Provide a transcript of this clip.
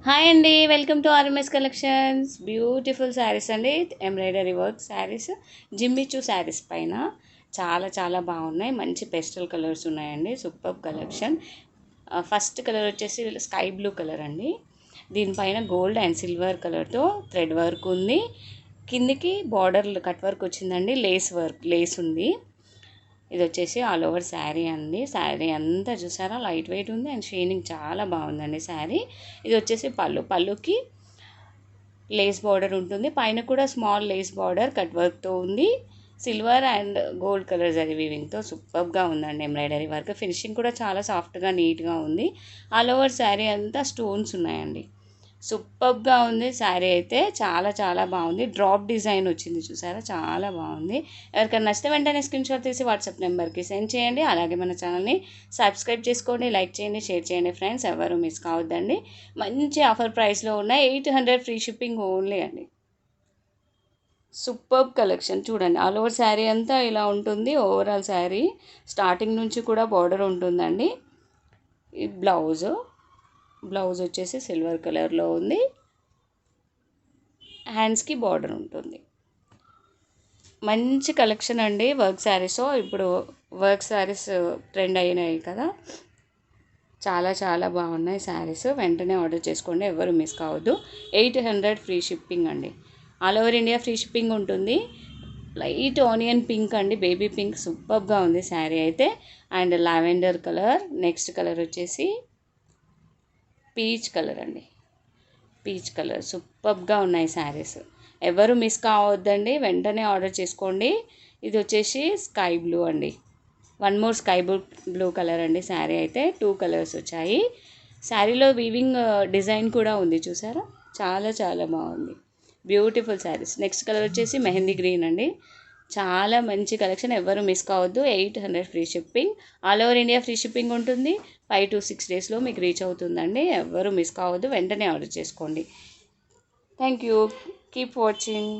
Hi అండి, welcome to RMS collections. Beautiful saris అండి, embroidery work saris, Jimmy Choo saris పైన చాలా చాలా బాగున్నాయి. మంచి పెస్టల్ కలర్స్ ఉన్నాయండి. Super collection. ఫస్ట్ కలర్ వచ్చేసి స్కై బ్లూ కలర్ అండి. దీనిపైన గోల్డ్ అండ్ సిల్వర్ కలర్తో థ్రెడ్ వర్క్ ఉంది. కిందికి బార్డర్ కట్ వర్క్ వచ్చిందండి. లేస్ ఉంది. ఇది వచ్చేసి ఆల్ ఓవర్ శారీ అండి. శారీ అంతా చూసారా, లైట్ వెయిట్ ఉంది అండ్ షైనింగ్ చాలా బాగుందండి శారీ. ఇది వచ్చేసి పళ్ళుకి లేస్ బార్డర్ ఉంటుంది. పైన కూడా స్మాల్ లేస్ బార్డర్ కట్ వర్క్తో ఉంది. Silver and gold colour zari వీవింగ్తో సూపర్గా ఉందండి. ఎంబ్రాయిడరీ వర్క్ ఫినిషింగ్ కూడా చాలా సాఫ్ట్గా నీట్గా ఉంది. ఆల్ ఓవర్ శారీ అంతా స్టోన్స్ ఉన్నాయండి. సూపర్గా ఉంది శారీ అయితే, చాలా చాలా బాగుంది. డ్రాప్ డిజైన్ వచ్చింది చూసారా, చాలా బాగుంది. ఎవరికైనా నచ్చితే వెంటనే స్క్రీన్ షాట్ తీసి వాట్సాప్ నెంబర్కి సెండ్ చేయండి. అలాగే మన ఛానల్ని సబ్స్క్రైబ్ చేసుకోండి, లైక్ చేయండి, షేర్ చేయండి ఫ్రెండ్స్. ఎవరు మిస్ కావద్దండి. మంచి ఆఫర్ ప్రైస్లో ఉన్నాయి. 800 ఫ్రీ షిప్పింగ్ ఓన్లీ అండి. సూపర్ కలెక్షన్ చూడండి. ఆల్ ఓవర్ శారీ అంతా ఇలా ఉంటుంది. ఓవరాల్ శారీ స్టార్టింగ్ నుంచి కూడా బార్డర్ ఉంటుందండి. ఈ బ్లౌజ్ వచ్చేసి సిల్వర్ కలర్లో ఉంది. హ్యాండ్స్కి బార్డర్ ఉంటుంది. మంచి కలెక్షన్ అండి. వర్క్ శారీస్ ఇప్పుడు వర్క్ శారీస్ ట్రెండ్ అయినాయి కదా, చాలా చాలా బాగున్నాయి శారీస్. వెంటనే ఆర్డర్ చేసుకోండి, ఎవరు మిస్ కావద్దు. 800 ఫ్రీ షిప్పింగ్ అండి. All over India free shipping ఉంటుంది. లైట్ ఆనియన్ పింక్ అండి, బేబీ పింక్. సూపర్గా ఉంది శారీ అయితే. And lavender colour. Next colour వచ్చేసి పీచ్ కలర్ అండి. Peach colour. సూపర్గా ఉన్నాయి శారీస్. ఎవరు మిస్ కావద్దండి, వెంటనే ఆర్డర్ చేసుకోండి. ఇది వచ్చేసి స్కై బ్లూ అండి. One more sky blue colour అండి. శారీ అయితే 2 కలర్స్ వచ్చాయి. శారీలో వీవింగ్ డిజైన్ కూడా ఉంది చూసారా, చాలా చాలా బాగుంది. బ్యూటిఫుల్ శారీస్. నెక్స్ట్ కలర్ వచ్చేసి మెహందీ గ్రీన్ అండి. చాలా మంచి కలెక్షన్, ఎవరు మిస్ కావద్దు. 800 free shipping. All over India free shipping ఉంటుంది. 5 to 6 డేస్లో మీకు రీచ్ అవుతుందండి. ఎవరు మిస్ కావద్దు, వెంటనే ఆర్డర్ చేసుకోండి. Thank you. Keep watching.